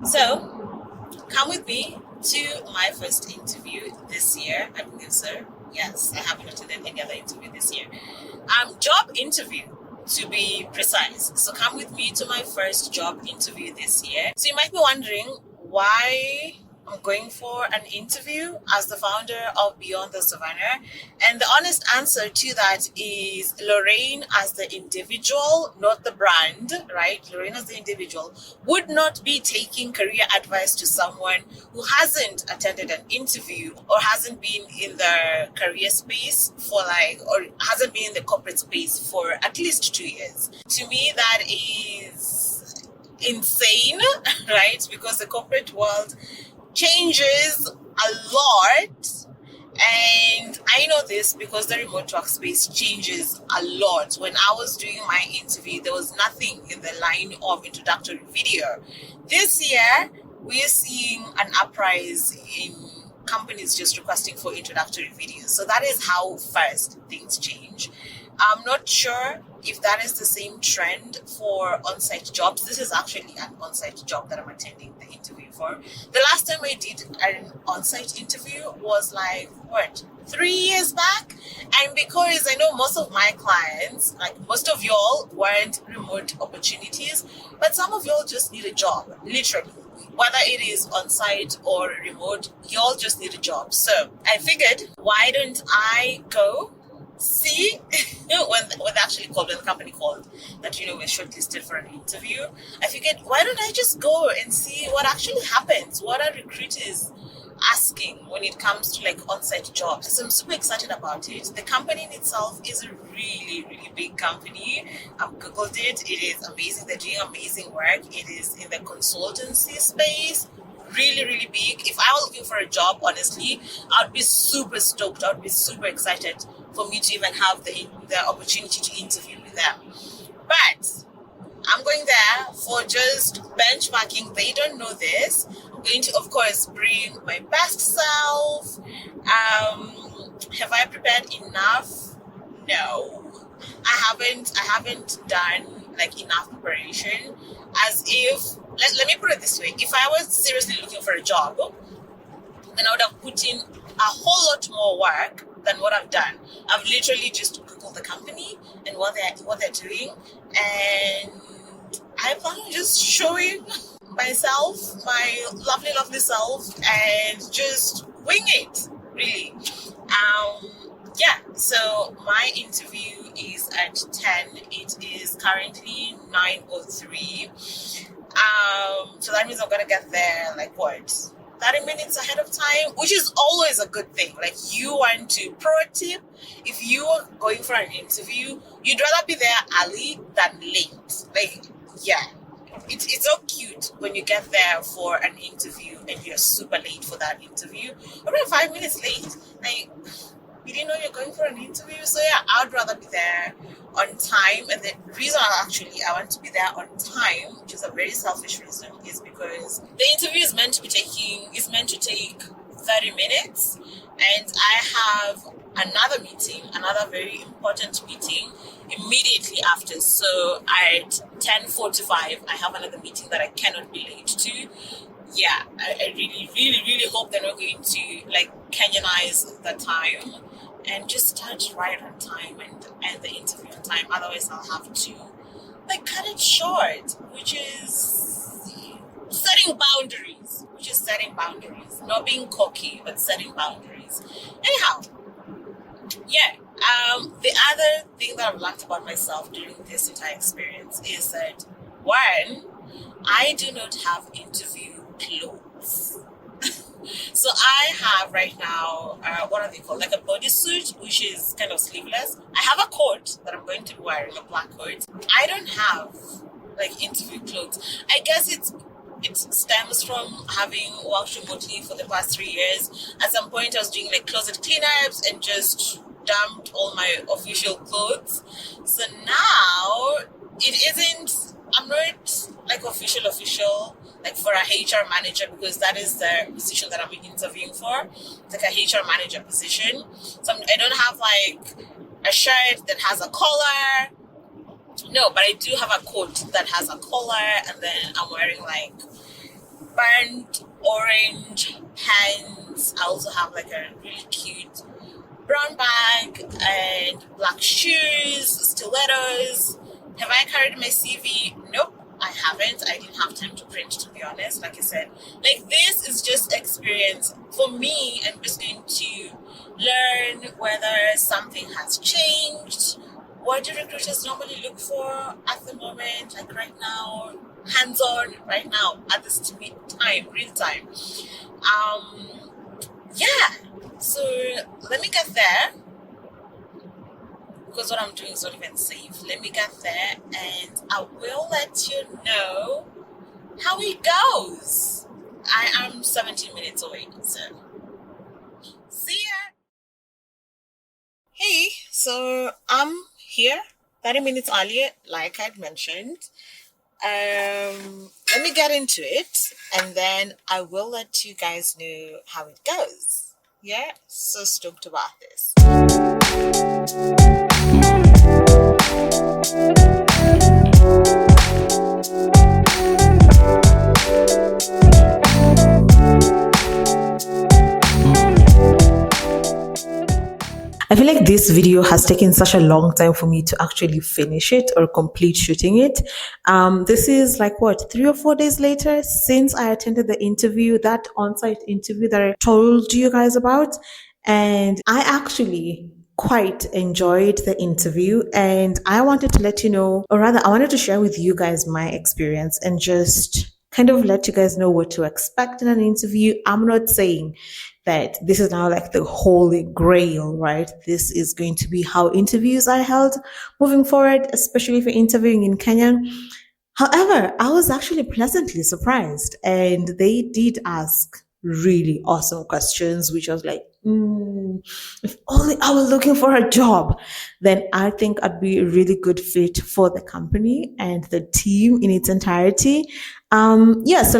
So, come with me to my first interview this year. I believe so. Yes, I haven't attended any other interview this year. Job interview to be precise. So come with me to my first job interview this year. So you might be wondering why I'm going for an interview as the founder of Beyond the Savannah. And the honest answer to that is Lorraine as the individual, not the brand, right? Lorraine as the individual would not be taking career advice to someone who hasn't attended an interview or hasn't been in the career space for or hasn't been in the corporate space for at least 2 years. To me, that is insane, right? Because the corporate world changes a lot, and I know this because the remote workspace changes a lot. When I was doing my interview, there was nothing in the line of introductory video. This year, we're seeing an uprise in companies just requesting for introductory videos. So that is how fast things change. I'm not sure if that is the same trend for on-site jobs. This is actually an on-site job that I'm attending the interview for. The last time I did an on-site interview was 3 years back. And because I know most of my clients, most of y'all, weren't remote opportunities, but some of y'all just need a job, literally. Whether it is on-site or remote, y'all just need a job. So I figured, why don't I go see when the company called that we're shortlisted for an interview. I figured, why don't I just go and see what actually happens? What are recruiters asking when it comes to on-site jobs? So I'm super excited about it. The company in itself is a really, really big company. I've googled it. It is amazing. They're doing amazing work. It is in the consultancy space. Really, really big. If I was looking for a job, honestly, I'd be super stoked. I'd be super excited for me to even have the opportunity to interview with them. But I'm going there for just benchmarking. They don't know this. I'm going to, of course, bring my best self. Have I prepared enough? No, I haven't done enough preparation. As if, let me put it this way: if I was seriously looking for a job, then I would have put in a whole lot more work than what I've done. I've literally just Googled the company and what they're doing, and I plan on just showing myself, my lovely, lovely self, and just wing it, really. So my interview is at 10. It is currently 9:03. So that means I'm gonna get there 30 minutes ahead of time, which is always a good thing. You want to, pro tip, if you are going for an interview, you'd rather be there early than late. It's so cute when you get there for an interview and you're super late for that interview, or 5 minutes late. You didn't know you're going for an interview. So I'd rather be there on time. And the reason I want to be there on time, which is a very selfish reason, is because the interview is meant to take 30 minutes. And I have another very important meeting immediately after. So at 10:45, I have another meeting that I cannot be late to. I really, really, really hope they're not going to Kenyanize the time and just start right on time and end the interview on time. Otherwise, I'll have to cut it short, which is setting boundaries. Not being cocky, but setting boundaries. Anyhow, the other thing that I've learned about myself during this entire experience is that, one, I do not have interview clothes. So I have right now, what are they called? A bodysuit, which is kind of sleeveless. I have a coat that I'm going to be wearing, a black coat. I don't have interview clothes. I guess it stems from having worked remotely for the past 3 years. At some point, I was doing closet cleanups and just dumped all my official clothes. So now I'm not official for a HR manager, because that is the position that I'm interviewing for. It's a HR manager position. So I don't have a shirt that has a collar. No, but I do have a coat that has a collar, and then I'm wearing burnt orange pants. I also have like a really cute brown bag and black shoes, stilettos. Have I carried my CV? Nope, I haven't. I didn't have time to print, to be honest. Like I said, like this is just experience for me. I'm just going to learn whether something has changed. What do recruiters normally look for at the moment, like right now, hands on, right now, at this time, real time? Yeah, so let me get there because what I'm doing is not even safe. Let me get there and I will let you know how it goes. I am 17 minutes away, so see ya. Hey, so I'm here 30 minutes earlier, like I'd mentioned. Let me get into it and then I will let you guys know how it goes. Yeah, so stoked about this. I feel like this video has taken such a long time for me to actually finish it or complete shooting it. This is like what, 3 or 4 days later since I attended the interview, that on-site interview that I told you guys about. And I actually quite enjoyed the interview and I wanted to let you know, or rather I wanted to share with you guys my experience and just kind of let you guys know what to expect in an interview. I'm not saying that this is now like the holy grail, right? This is going to be how interviews are held moving forward, especially if you're interviewing in Kenya. However, I was actually pleasantly surprised and they did ask really awesome questions, which I was like, if only I was looking for a job, then I think I'd be a really good fit for the company and the team in its entirety. So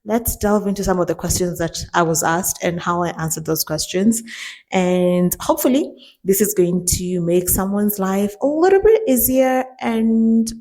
let's delve into some of the questions that I was asked and how I answered those questions. And hopefully this is going to make someone's life a little bit easier and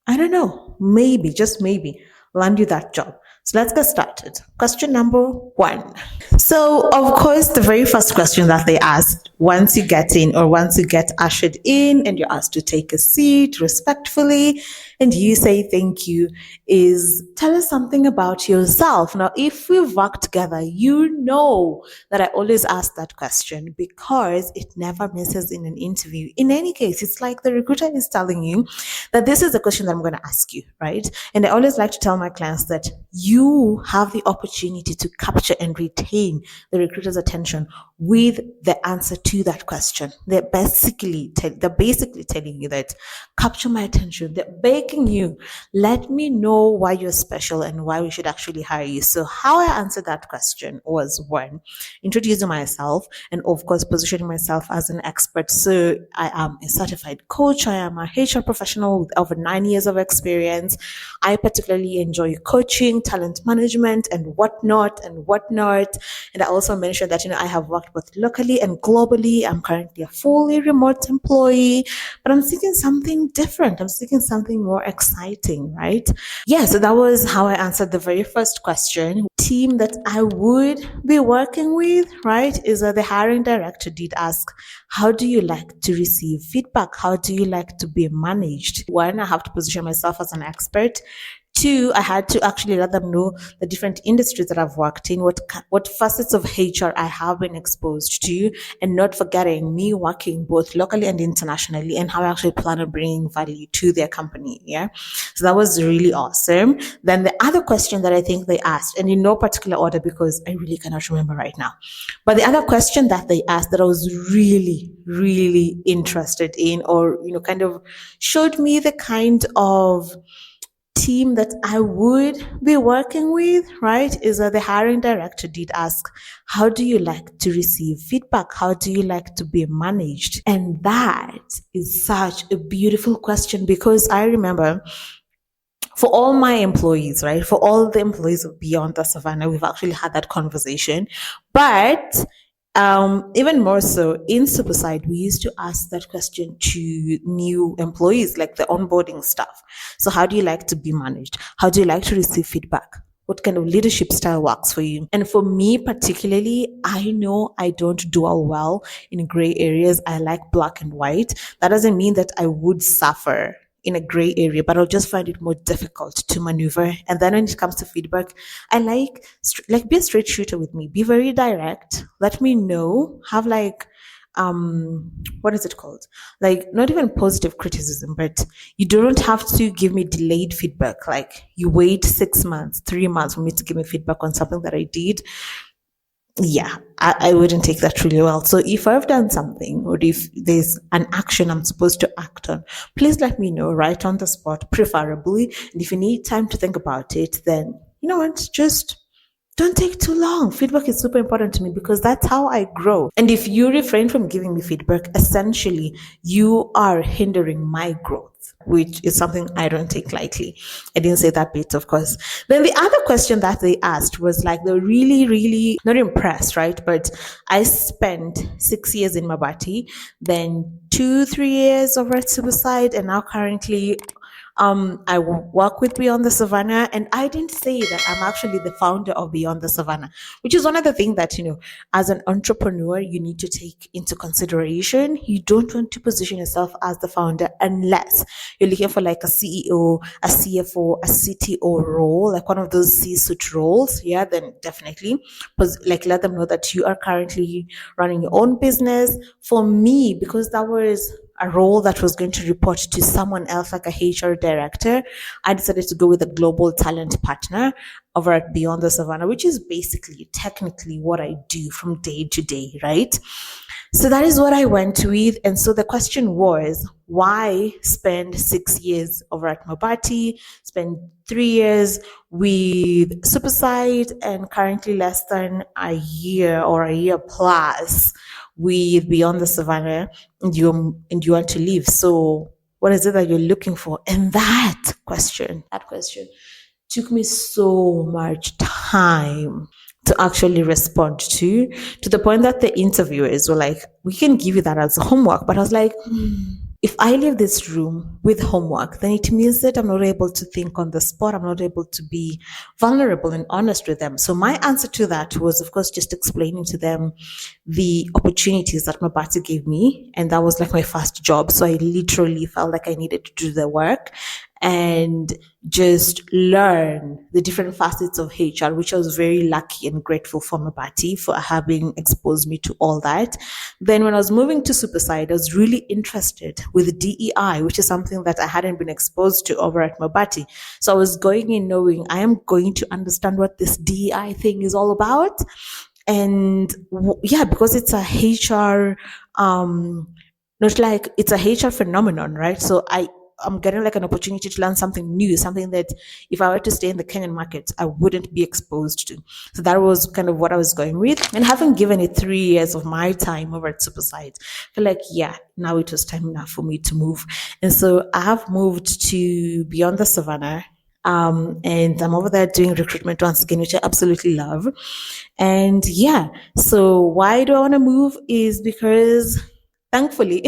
I don't know, maybe, just maybe, land you that job. So let's get started. Question number 1. So, of course, the very first question that they asked once you get in or once you get ushered in and you're asked to take a seat respectfully and you say thank you is tell us something about yourself. Now, if we've worked together, you know that I always ask that question because it never misses in an interview. In any case, it's like the recruiter is telling you that this is the question that I'm going to ask you, right? And I always like to tell my clients that you have the opportunity to capture and retain the recruiter's attention with the answer to that question. They're basically telling you that capture my attention. They're begging you, let me know why you're special and why we should actually hire you. So how I answered that question was 1, introducing myself and of course positioning myself as an expert. So I am a certified coach. I am a HR professional with over 9 years of experience. I particularly enjoy coaching, talent management and whatnot. And I also mentioned that, I have worked both locally and globally. I'm currently a fully remote employee, but I'm seeking something different. I'm seeking something more exciting, right? Yeah, so that was how I answered the very first question. Team that I would be working with, right, is that the hiring director did ask, how do you like to receive feedback? How do you like to be managed? 1, I have to position myself as an expert. 2, I had to actually let them know the different industries that I've worked in, what facets of HR I have been exposed to, and not forgetting me working both locally and internationally and how I actually plan on bringing value to their company. Yeah. So that was really awesome. Then the other question that I think they asked, and in no particular order because I really cannot remember right now, but the other question that they asked that I was really, really interested in, or, kind of showed me the kind of team that I would be working with, right, is that the hiring director did ask, how do you like to receive feedback? How do you like to be managed? And that is such a beautiful question because I remember for all my employees, right, for all the employees of Beyond the Savannah, we've actually had that conversation. But even more so in Superside, we used to ask that question to new employees, like the onboarding staff. So how do you like to be managed? How do you like to receive feedback? what kind of leadership style works for you. And for me particularly, I know I don't dwell well in gray areas. I like black and white. That doesn't mean that I would suffer in a gray area, but I'll just find it more difficult to maneuver. And then when it comes to feedback, I like be a straight shooter with me. Be very direct. Let me know. Have like what is it called? Like not even positive criticism, but you don't have to give me delayed feedback. Like you wait 6 months, 3 months for me to give me feedback on something that I did. Yeah, I wouldn't take that really well. So if I've done something or if there's an action I'm supposed to act on, please let me know right on the spot, preferably. And if you need time to think about it, then you know what, just don't take too long. Feedback is super important to me because that's how I grow. And if you refrain from giving me feedback, essentially you are hindering my growth, which is something I don't take lightly. I didn't say that bit, of course. Then the other question that they asked was like, they're really, really not impressed, right? But I spent 6 years in Mabati, then 2, 3 years over at Suicide, and now currently I work with Beyond the Savannah, and I didn't say that I'm actually the founder of Beyond the Savannah, which is one of the things that, as an entrepreneur, you need to take into consideration. You don't want to position yourself as the founder unless you're looking for like a CEO, a CFO, a CTO role, like one of those C-suite roles. Yeah, then definitely like let them know that you are currently running your own business. For me, because that was a role that was going to report to someone else, like a HR director, I decided to go with a global talent partner over at Beyond the Savannah, which is basically technically what I do from day to day, right? So that is what I went with. And so the question was, why spend 6 years over at Mabati, spend 3 years with Superside, and currently less than a year or a year plus with Beyond the Savannah, and you want to leave. So what is it that you're looking for? And that question took me so much time to actually respond to the point that the interviewers were like, we can give you that as homework. But I was like, if I leave this room with homework, then it means that I'm not able to think on the spot. I'm not able to be vulnerable and honest with them. So my answer to that was, of course, just explaining to them the opportunities that Mabati gave me. And that was like my first job. So I literally felt like I needed to do the work and just learn the different facets of HR, which I was very lucky and grateful for Mabati for having exposed me to all that. Then when I was moving to Superside, I was really interested with DEI, which is something that I hadn't been exposed to over at Mabati. So I was going in knowing I am going to understand what this DEI thing is all about. And yeah, because it's a HR, not like it's a HR phenomenon, right? So I'm getting like an opportunity to learn something new, something that if I were to stay in the Kenyan market, I wouldn't be exposed to. So that was kind of what I was going with. And having given it 3 years of my time over at Superside, I feel like, yeah, now it was time enough for me to move. And so I have moved to Beyond the Savannah. And I'm over there doing recruitment once again, which I absolutely love. And yeah, so why do I want to move is because thankfully,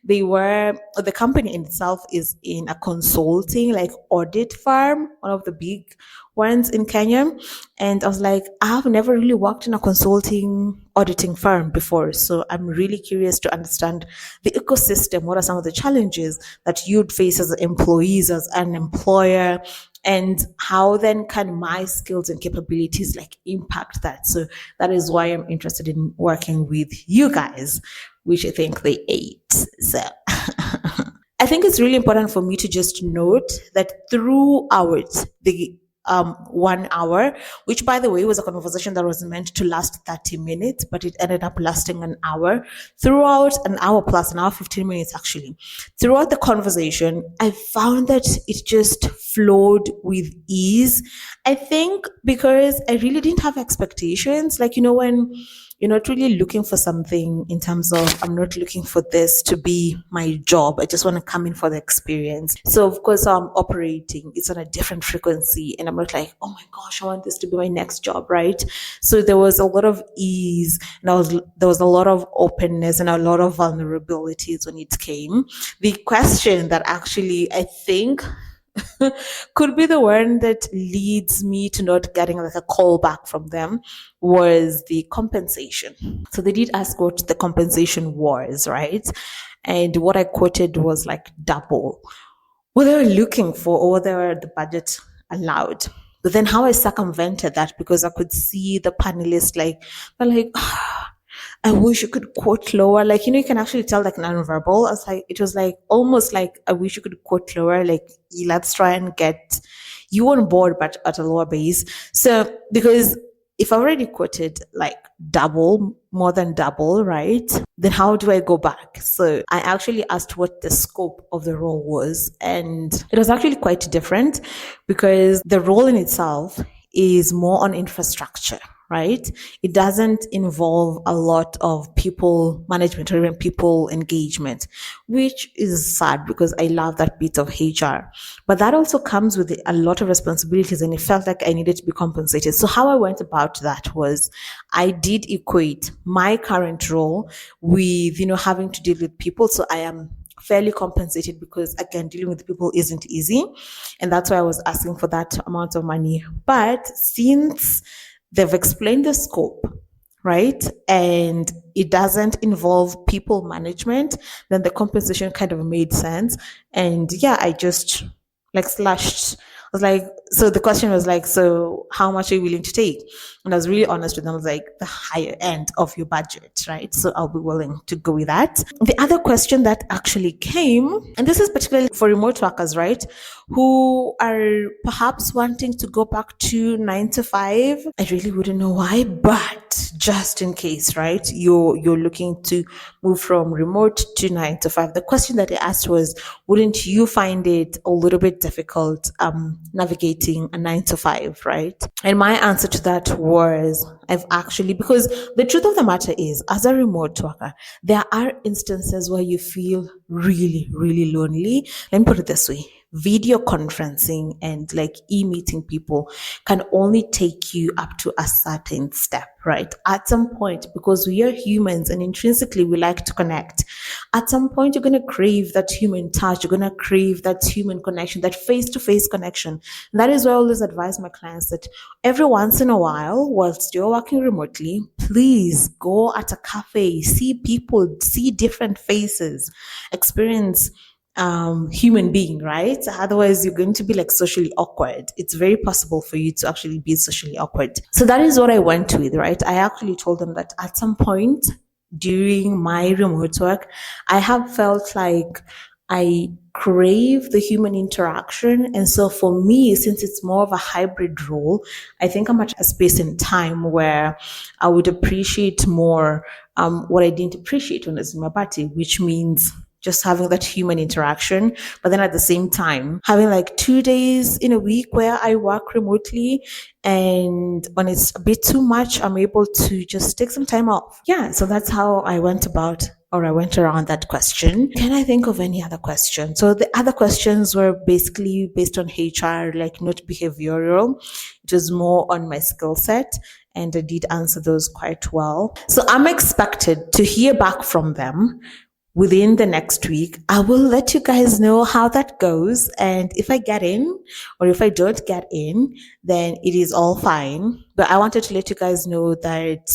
the company in itself is in a consulting, like audit firm, one of the big ones in Kenya. And I was like, I have never really worked in a consulting auditing firm before. So I'm really curious to understand the ecosystem. What are some of the challenges that you'd face as employees, as an employer? And how then can my skills and capabilities like impact that? So that is why I'm interested in working with you guys, which I think they ate. So I think it's really important for me to just note that throughout the 1 hour, which by the way was a conversation that was meant to last 30 minutes, but it ended up lasting an hour. Throughout an hour plus, an hour 15 minutes actually. Throughout the conversation, I found that it just flowed with ease. I think because I really didn't have expectations. Like, when you're not really looking for something in terms of, I'm not looking for this to be my job. I just want to come in for the experience. So of course I'm operating, it's on a different frequency, and I'm not like, oh my gosh, I want this to be my next job, right? So there was a lot of ease, and there was a lot of openness and a lot of vulnerabilities when it came. The question that actually I think could be the one that leads me to not getting like a call back from them was the compensation. So they did ask what the compensation was, right? And what I quoted was like double what they were looking for or what they were the budget allowed. But then how I circumvented that because I could see the panelists they're like, I wish you could quote lower. Like, you can actually tell like nonverbal. It was like almost like I wish you could quote lower. Like, let's try and get you on board, but at a lower base. So, because if I already quoted like double, more than double, right? Then how do I go back? So I actually asked what the scope of the role was. And it was actually quite different because the role in itself is more on infrastructure, right? It doesn't involve a lot of people management or even people engagement, which is sad because I love that bit of HR. But that also comes with a lot of responsibilities and it felt like I needed to be compensated. So how I went about that was I did equate my current role with, having to deal with people. So I am fairly compensated because again dealing with people isn't easy, and that's why I was asking for that amount of money. But since they've explained the scope, right, and it doesn't involve people management, then the compensation kind of made sense. And yeah, I just like slashed. I was like, so the question was like, so how much are you willing to take? And I was really honest with them. I was like, the higher end of your budget, right? So I'll be willing to go with that. The other question that actually came, and this is particularly for remote workers, right? Who are perhaps wanting to go back to 9 to 5. I really wouldn't know why, but just in case, right? You're looking to move from remote to 9 to 5. The question that they asked was, wouldn't you find it a little bit difficult navigating a 9 to 5, right? And my answer to that was because the truth of the matter is, as a remote worker, there are instances where you feel really, really lonely. Let me put it this way. Video conferencing and like e-meeting people can only take you up to a certain step, right? At some point, because we are humans and intrinsically we like to connect, at some point you're going to crave that human touch, you're going to crave that human connection, that face-to-face connection. And that is why I always advise my clients that every once in a while, whilst you're working remotely, please go at a cafe, see people, see different faces, experience human being, right? Otherwise, you're going to be like socially awkward. It's very possible for you to actually be socially awkward. So that is what I went with, right? I actually told them that at some point during my remote work, I have felt like I crave the human interaction. And so for me, since it's more of a hybrid role, I think I'm at a space and time where I would appreciate more what I didn't appreciate when I was in my party, which means just having that human interaction, but then at the same time, having like 2 days in a week where I work remotely. And when it's a bit too much, I'm able to just take some time off. Yeah. So that's how I went around that question. Can I think of any other question? So the other questions were basically based on HR, like not behavioral. It was more on my skill set. And I did answer those quite well. So I'm expected to hear back from them within the next week. I will let you guys know how that goes. And if I get in or if I don't get in, then it is all fine. But I wanted to let you guys know that,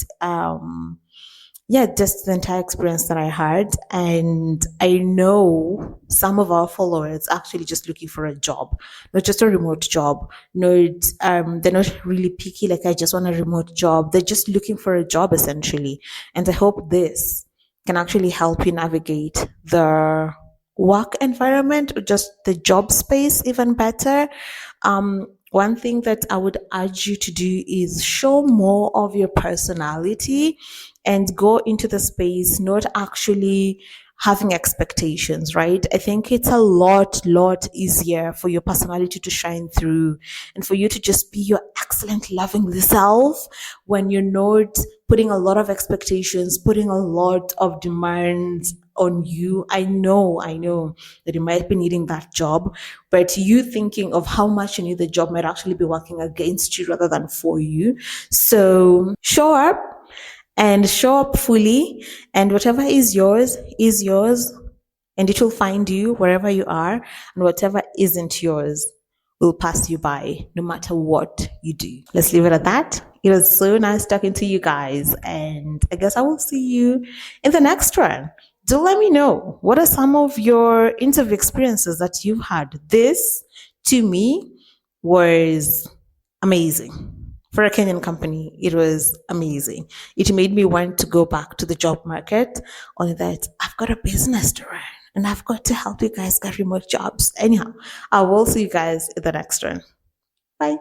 just the entire experience that I had. And I know some of our followers actually just looking for a job, not just a remote job. They're not really picky. Like, I just want a remote job. They're just looking for a job essentially. And I hope this can actually help you navigate the work environment or just the job space even better. One thing that I would urge you to do is show more of your personality and go into the space, not actually having expectations, right? I think it's a lot easier for your personality to shine through and for you to just be your excellent, loving self when you're not putting a lot of expectations, putting a lot of demands on you. I know that you might be needing that job, but you thinking of how much you need the job might actually be working against you rather than for you. So show up and show up fully, and whatever is yours, and it will find you wherever you are, and whatever isn't yours will pass you by no matter what you do. Let's leave it at that. It was so nice talking to you guys, and I guess I will see you in the next one. Do let me know, what are some of your interview experiences that you've had? This, to me, was amazing. For a Kenyan company, it was amazing. It made me want to go back to the job market, only that I've got a business to run and I've got to help you guys get remote jobs. Anyhow, I will see you guys in the next one. Bye.